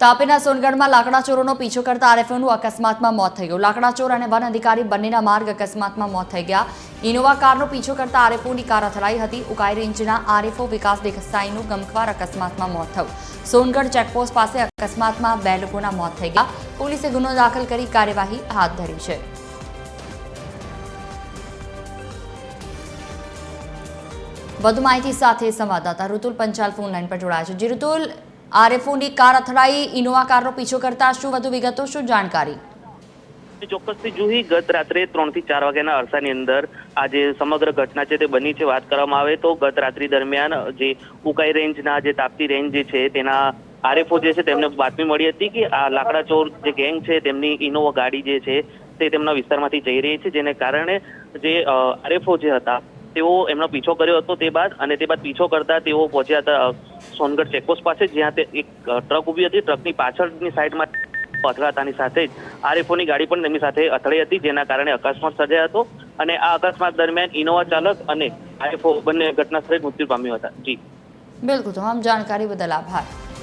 તાપીના સોનગઢમાં લાકડા ચોરોનો પીછો કરતા આરએફઓનું અકસ્માતમાં મોત થઈ ગયું। લાકડા ચોર અને વન અધિકારી બંનેના માર્ગ અકસ્માતમાં મોત થઈ ગયા। ઇનોવા કારનો પીછો કરતા આરએફઓની કાર અથડાઈ હતી। ઉકાઈ રેન્જના આરએફઓ વિકાસ દેસાઈનું ગમખ્વાર અકસ્માતમાં મોત થયું। સોનગઢ ચેકપોસ્ટ પાસે અકસ્માતમાં 2 લોકોના મોત થઈ ગયા। પોલીસે ગુનો દાખલ કરી કાર્યવાહી હાથ ધરી છે। વધુ માહિતી સાથે સંવાદદાતા ઋતુલ પંચાલ ફોન લાઈન પર જોડાયા છે। ઋતુલ, આરએફઓની કાર અથડાઈ, ઇનોવા કારનો પીછો કરતા શું વધુ વિગતો, શું જાણકારી? ચોક્કસથી જુહી, ગત રાત્રે 3 થી 4 વાગ્યાના અરસાની અંદર આ જે સમગ્ર ઘટના છે તે બની છે। વાત કરવામાં આવે તો ગત રાત્રિ દરમિયાન જે ઉકાઈ રેન્જના જે તાપી રેન્જ જે છે તેના આરએફઓ જે છે તેમને બાતમી મળી હતી કે આ લાકડા ચોર જે ગેંગ છે તેમની ઇનોવા ગાડી જે છે તે તેમના વિસ્તારમાંથી જઈ રહી છે, જેને કારણે જે આરએફઓ જે હતા તેઓ એમનો પીછો કર્યો હતો। તે બાદ પીછો કરતા તેઓ પહોંચ્યા હતા સોનગઢ ચેકપોસ્ટ પાસે, જ્યાં તે એક ટ્રક ઊભી હતી। ટ્રકની પાછળની સાઈડમાં અથડાતાની સાથે જ આરએફઓની ગાડી પણ તેમની સાથે અથડાઈ હતી, જેના કારણે અકસ્માત સર્જાયો હતો અને આ અકસ્માત દરમિયાન ઇનોવા ચાલક અને આરએફઓ બંને ઘટના સ્થળે મૃત્યુ પામ્યા હતા। જી બિલકુલ, તમામ જાણકારી બદલ આભાર।